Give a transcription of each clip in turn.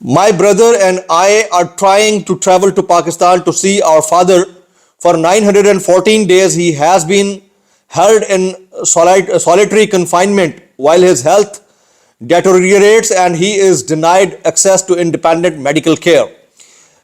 My brother and I are trying to travel to Pakistan to see our father. For 914 days he has been held in solitary confinement while his health deteriorates and he is denied access to independent medical care.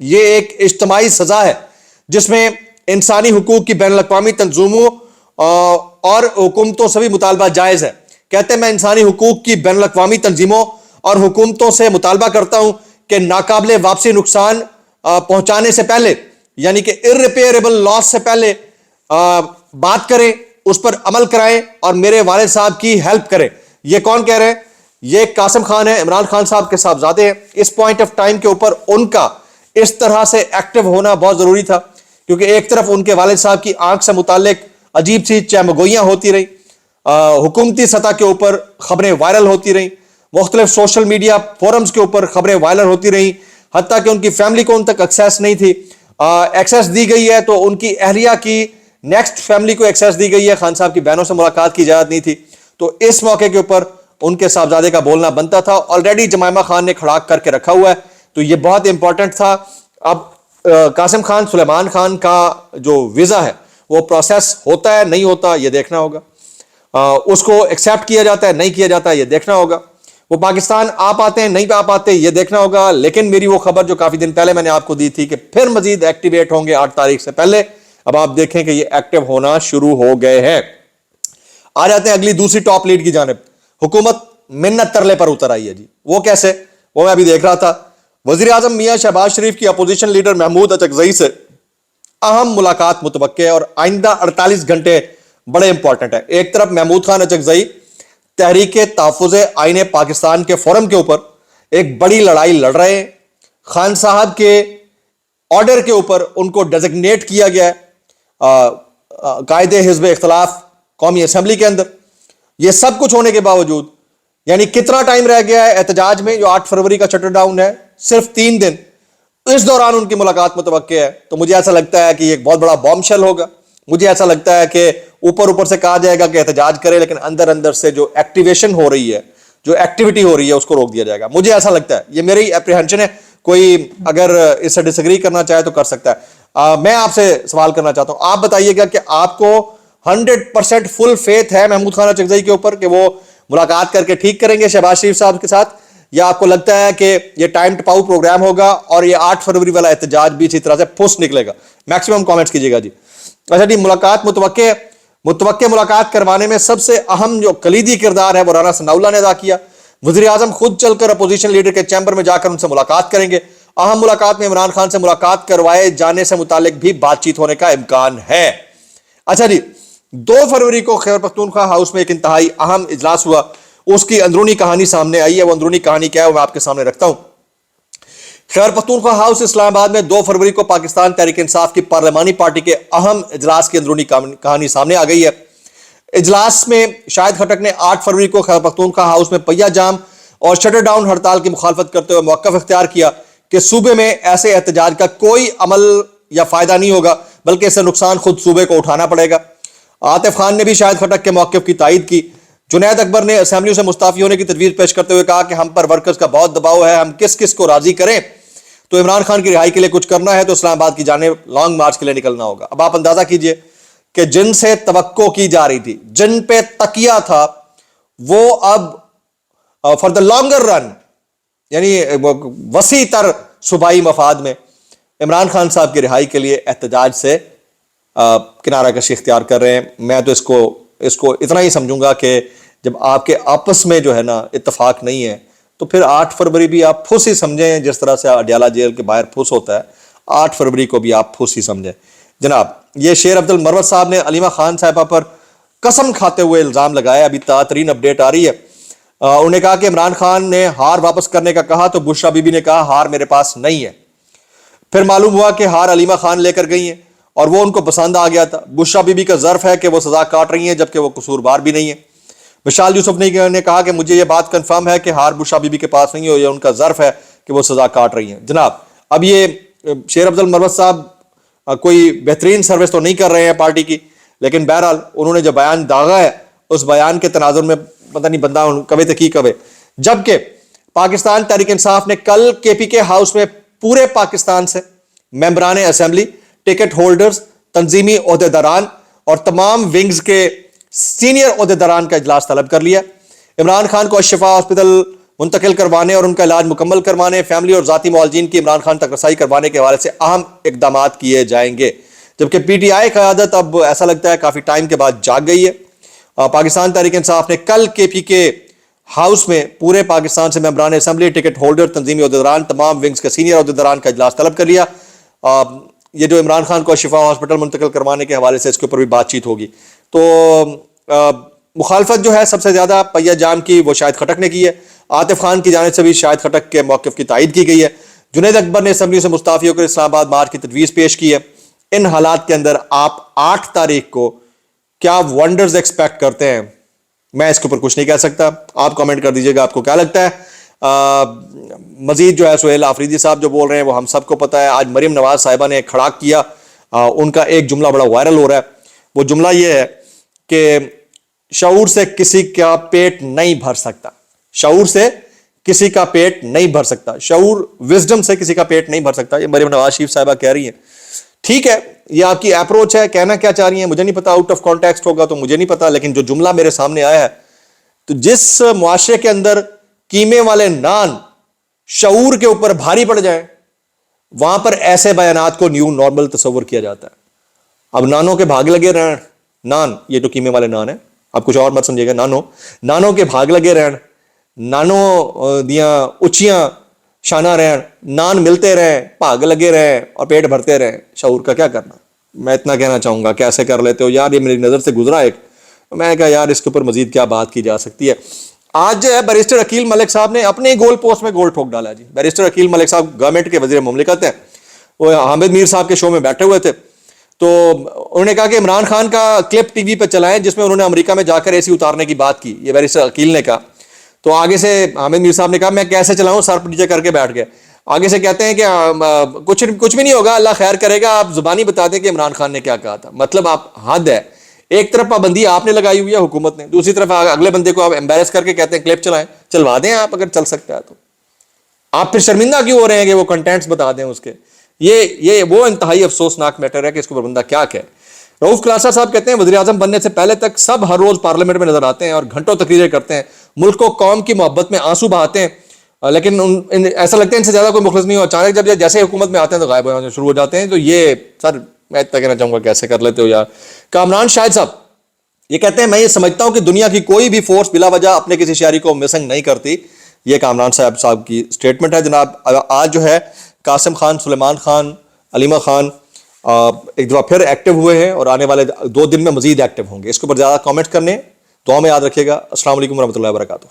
یہ ایک اجتماعی سزا ہے جس میں انسانی حقوق کی بین الاقوامی تنظیموں اور حکومتوں سے بھی مطالبہ جائز ہے. کہتے ہیں میں انسانی حقوق کی بین الاقوامی تنظیموں اور حکومتوں سے مطالبہ کرتا ہوں کہ ناقابل واپسی نقصان پہنچانے سے پہلے, یعنی کہ irreparable loss سے پہلے بات کریں, اس پر عمل کرائیں اور میرے والد صاحب کی ہیلپ کریں. یہ کون کہہ رہے ہیں؟ یہ قاسم خان ہے, عمران خان صاحب کے صاحبزادے ہیں. اس پوائنٹ آف ٹائم کے اوپر ان کا اس طرح سے ایکٹیو ہونا بہت ضروری تھا, کیونکہ ایک طرف ان کے والد صاحب کی آنکھ سے متعلق عجیب سی چہمگوئیاں ہوتی رہیں, حکومتی سطح کے اوپر خبریں وائرل ہوتی رہیں, مختلف سوشل میڈیا فورمز کے اوپر خبریں وائرل ہوتی رہیں, حتیٰ کہ ان کی فیملی کو ان تک ایکسیس نہیں تھی. ایکسیس دی گئی ہے تو ان کی اہلیہ کی نیکسٹ فیملی کو ایکسیس دی گئی ہے, خان صاحب کی بہنوں سے ملاقات کی اجازت نہیں تھی. تو اس موقع کے اوپر ان کے صاحبزادے کا بولنا بنتا تھا. آلریڈی جمائمہ خان نے کھڑا کر کے رکھا ہوا ہے, تو یہ بہت امپورٹنٹ تھا. اب قاسم خان سلیمان خان کا جو ویزا ہے وہ پروسیس ہوتا ہے نہیں ہوتا یہ دیکھنا ہوگا, اس کو ایکسیپٹ کیا جاتا ہے نہیں کیا جاتا یہ دیکھنا ہوگا, وہ پاکستان آ پاتے ہیں نہیں آ پاتے یہ دیکھنا ہوگا. لیکن میری وہ خبر جو کافی دن پہلے میں نے آپ کو دی تھی کہ پھر مزید ایکٹیویٹ ہوں گے 8 تاریخ سے پہلے, اب آپ دیکھیں کہ یہ ایکٹیو ہونا شروع ہو گئے ہیں. آ جاتے ہیں اگلی دوسری ٹاپ لیڈ کی جانب. حکومت منت ترلے پر اتر آئی ہے جی. وہ کیسے؟ وہ میں ابھی دیکھ رہا تھا. وزیر اعظم میاں شہباز شریف کی اپوزیشن لیڈر محمود اچکزئی سے اہم ملاقات متوقع ہے اور آئندہ 48 گھنٹے بڑے امپورٹنٹ ہیں. ایک طرف محمود خان اچکزئی تحریک تحفظ آئین پاکستان کے فورم کے اوپر ایک بڑی لڑائی لڑ رہے ہیں. خان صاحب کے آرڈر کے اوپر ان کو ڈیزگنیٹ کیا گیا ہے قائد حزب اختلاف قومی اسمبلی کے اندر. یہ سب کچھ ہونے کے باوجود یعنی کتنا ٹائم رہ گیا ہے احتجاج میں, جو 8 فروری کا شٹر ڈاؤن ہے, صرف 3 دن, اس دوران ان کی ملاقات متوقع ہے. تو مجھے ایسا لگتا ہے کہ یہ ایک بہت بڑا بام شیل ہوگا. مجھے ایسا لگتا ہے کہ اوپر سے کہا جائے گا کہ احتجاج کرے, لیکن اندر سے جو ایکٹیویشن ہو رہی ہے, جو ایکٹیویٹی ہو رہی ہے, اس کو روک دیا جائے گا. مجھے ایسا لگتا ہے, یہ میری اپریہنشن ہے, کوئی اگر اس سے ڈس ایگری کرنا چاہے تو کر سکتا ہے. میں آپ سے سوال کرنا چاہتا ہوں, آپ بتائیے گا کہ آپ کو 100% فل فیتھ ہے محمود خان اچکزئی کے اوپر کہ وہ ملاقات کر کے ٹھیک کریں گے شہباز شریف صاحب کے ساتھ, یا آپ کو لگتا ہے کہ یہ ٹائم ٹپاؤ پروگرام ہوگا اور یہ 8 فروری والا احتجاج بھی اسی طرح سے پھس نکلے گا؟ میکسیمم کامنٹس کیجیے گا جی. اچھا جی, ملاقات متوقع ملاقات کروانے میں سب سے اہم جو کلیدی کردار ہے وہ رانا ثناء اللہ نے ادا کیا. وزیر اعظم خود چل کر اپوزیشن لیڈر کے چیمبر میں جا کر ان سے ملاقات کریں گے. اہم ملاقات میں عمران خان سے ملاقات کروائے جانے سے متعلق بھی بات چیت ہونے کا امکان ہے. اچھا جی, 2 فروری کو خیبر پختونخوا ہاؤس میں ایک انتہائی اہم اجلاس ہوا. اس کی اندرونی کہانی سامنے آئی ہے. وہ اندرونی کہانی کیا ہے وہ میں آپ کے سامنے رکھتا ہوں. خیبر پختونخوا ہاؤس اسلام آباد میں 2 فروری کو پاکستان تحریک انصاف کی پارلیمانی پارٹی کے اہم اجلاس کی اندرونی کہانی سامنے آ گئی ہے. اجلاس میں شاہد خٹک نے 8 فروری کو خیبر پختونخوا ہاؤس میں پہیہ جام اور شٹر ڈاؤن ہڑتال کی مخالفت کرتے ہوئے موقف اختیار کیا کہ صوبے میں ایسے احتجاج کا کوئی عمل یا فائدہ نہیں ہوگا, بلکہ اس سے نقصان خود صوبے کو اٹھانا پڑے گا. عاطف خان نے بھی شاہد خٹک کے موقف کی تائید کی. جنید اکبر نے اسمبلیوں سے مستعفی ہونے کی تجویز پیش کرتے ہوئے کہا کہ ہم پر ورکرز کا بہت دباؤ ہے, ہم کس کو راضی کریں. تو عمران خان کی رہائی کے لیے کچھ کرنا ہے تو اسلام آباد کی جانب لانگ مارچ کے لیے نکلنا ہوگا. اب آپ اندازہ کیجئے کہ جن سے توقع کی جا رہی تھی, جن پہ تکیہ تھا, وہ اب فار دا لانگر رن یعنی وسیع تر صوبائی مفاد میں عمران خان صاحب کی رہائی کے لیے احتجاج سے کنارہ کشی اختیار کر رہے ہیں. میں تو اس کو اتنا ہی سمجھوں گا کہ جب آپ کے آپس میں جو ہے نا اتفاق نہیں ہے تو پھر 8 فروری بھی آپ پھوس ہی سمجھیں, جس طرح سے اڈیالہ جیل کے باہر پھوس ہوتا ہے, 8 فروری کو بھی آپ پھوس ہی سمجھیں. جناب, یہ شیر عبد المروت صاحب نے علیمہ خان صاحبہ پر قسم کھاتے ہوئے الزام لگایا. ابھی ترین اپڈیٹ آ رہی ہے. انہوں نے کہا کہ عمران خان نے ہار واپس کرنے کا کہا تو بشرا بی بی نے کہا ہار میرے پاس نہیں ہے. پھر معلوم ہوا کہ ہار علیمہ خان لے کر گئی ہیں اور وہ ان کو پسند آ گیا تھا. بشرا بی بی کا ظرف ہے کہ وہ سزا کاٹ رہی ہیں جبکہ وہ قصوروار بھی نہیں ہے. مشال یوسف نے کہا کہ مجھے یہ بات کنفرم ہے کہ ہار بشرا بی بی کے پاس نہیں ہو, یہ ان کا ظرف ہے کہ وہ سزا کاٹ رہی ہیں. جناب, اب یہ شیر عبد المروت صاحب کوئی بہترین سروس تو نہیں کر رہے ہیں پارٹی کی, لیکن بہرحال انہوں نے جو بیان داغا ہے اس بیان کے تناظر میں پتہ نہیں بندہ کبھی تک ہی کبھی. جبکہ پاکستان تحریک انصاف نے کل کے پی کے ہاؤس میں پورے پاکستان سے ممبران اسمبلی, ٹکٹ ہولڈرز, تنظیمی عہدیداران اور تمام ونگز کے سینئر عہدیداران کا اجلاس طلب کر لیا. عمران خان کو الشفا ہاسپٹل منتقل کروانے اور ان کا علاج مکمل کروانے، فیملی اور ذاتی معالجین کی عمران خان تک رسائی کروانے کے حوالے سے اہم اقدامات کیے جائیں گے. جبکہ پی ٹی آئی قیادت اب ایسا لگتا ہے کافی ٹائم کے بعد جاگ گئی ہے. پاکستان تحریک انصاف نے کل کے پی کے ہاؤس میں پورے پاکستان سے ممبران اسمبلی، ٹکٹ ہولڈر، تنظیمی عہدیداران، تمام ونگز کے سینئر عہدیداران کا اجلاس طلب کر لیا. یہ جو عمران خان کو شفا ہاسپٹل منتقل کروانے کے حوالے سے اس کے اوپر بھی بات چیت ہوگی. تو مخالفت جو ہے سب سے زیادہ پہیہ جام کی وہ شاہد خٹک نے کی ہے. عاطف خان کی جانب سے بھی شاہد خٹک کے موقف کی تائید کی گئی ہے. جنید اکبر نے اسمبلی سے مستعفی ہو کر اسلام آباد مارچ کی تجویز پیش کی ہے. ان حالات کے اندر آپ 8 تاریخ کو کیا ونڈرز ایکسپیکٹ کرتے ہیں؟ میں اس کے اوپر کچھ نہیں کہہ سکتا، آپ کامنٹ کر دیجئے گا آپ کو کیا لگتا ہے. مزید جو ہے سہیل آفریدی صاحب جو بول رہے ہیں وہ ہم سب کو پتہ ہے. آج مریم نواز صاحبہ نے کھڑاک کیا، ان کا ایک جملہ بڑا وائرل ہو رہا ہے. وہ جملہ یہ ہے کہ شعور سے کسی کا پیٹ نہیں بھر سکتا. شعور سے کسی کا پیٹ نہیں بھر سکتا، شعور وزڈم سے کسی کا پیٹ نہیں بھر سکتا. یہ مریم نواز شریف صاحبہ کہہ رہی ہیں. ٹھیک ہے، یہ آپ کی اپروچ ہے، کہنا کیا چاہ رہی ہیں مجھے نہیں پتا، آؤٹ آف کانٹیکسٹ ہوگا تو مجھے نہیں پتا، لیکن جو جملہ میرے سامنے آیا ہے، تو جس معاشرے کے اندر قیمے والے نان شعور کے اوپر بھاری پڑ جائیں وہاں پر ایسے بیانات کو نیو نارمل تصور کیا جاتا ہے. اب نانوں کے بھاگ لگے رہن، نان یہ تو قیمے والے نان ہیں، آپ کچھ اور مت سمجھے گا، نانوں کے بھاگ لگے رہن، نانوں دیاں اچیاں شانہ رہن، نان ملتے رہیں، بھاگ لگے رہیں اور پیٹ بھرتے رہیں. شعور کا کیا کرنا؟ میں اتنا کہنا چاہوں گا. کیسے کر لیتے ہو یار؟ یہ میری نظر سے گزرا ایک، میں کہا یار اس کے اوپر مزید کیا بات کی جا سکتی ہے. آج جو ہے بیرسٹر عقیل ملک صاحب نے اپنے گول پوسٹ میں گول ٹھوک ڈالا. جی بیرسٹر عقیل ملک صاحب گورنمنٹ کے وزیر مملکت ہیں، وہ حامد میر صاحب کے شو میں بیٹھے ہوئے تھے، تو انہوں نے کہا کہ عمران خان کا کلپ ٹی وی پہ چلائیں جس میں انہوں نے امریکہ میں جا کر اے سی اتارنے کی بات کی. یہ بیرسٹر عقیل نے کہا. تو آگے سے حامد میر صاحب نے کہا میں کیسے چلاؤں، سر نیچے کر کے بیٹھ گئے. آگے سے کہتے ہیں کہ کچھ بھی نہیں ہوگا، اللہ خیر کرے گا، آپ زبانی بتا دیں کہ عمران خان نے کیا کہا تھا. مطلب آپ حد ہے. ایک طرف پابندی آپ نے لگائی ہوئی ہے حکومت نے، دوسری طرف اگلے بندے کو آپ امبیرس کر کے کہتے ہیں کلپ چلائیں. چلوا دیں آپ اگر چل سکتا ہے تو. آپ پھر شرمندہ کیوں ہو رہے ہیں کہ وہ کنٹینٹس بتا دیں اس کے؟ یہ وہ انتہائی افسوسناک میٹر ہے کہ اس کو بندہ کیا کہے. رؤف کلاسا صاحب کہتے ہیں وزیر اعظم بننے سے پہلے تک سب ہر روز پارلیمنٹ میں نظر آتے ہیں اور گھنٹوں تقریریں کرتے ہیں، ملک کو قوم کی محبت میں آنسو بہاتے ہیں، لیکن ایسا لگتا ہے ان سے زیادہ کوئی مخلص نہیں ہو. اچانک جب جیسے حکومت میں آتے ہیں تو غائب ہونا شروع ہو جاتے ہیں. تو یہ سر میں اتنا کہنا چاہوں گا کیسے کر لیتے ہو یار. کامران شاہد صاحب یہ کہتے ہیں میں یہ سمجھتا ہوں کہ دنیا کی کوئی بھی فورس بلا وجہ اپنے کسی شہری کو مسنگ نہیں کرتی. یہ کامران صاحب کی سٹیٹمنٹ ہے. جناب آج جو ہے قاسم خان، سلیمان خان، علیمہ خان ایک دفعہ پھر ایکٹیو ہوئے ہیں اور آنے والے 2 دن میں مزید ایکٹیو ہوں گے. اس کے اوپر زیادہ کامنٹ کرنے دعا میں یاد رکھیے گا. السلام علیکم ورحمۃ اللہ وبرکاتہ.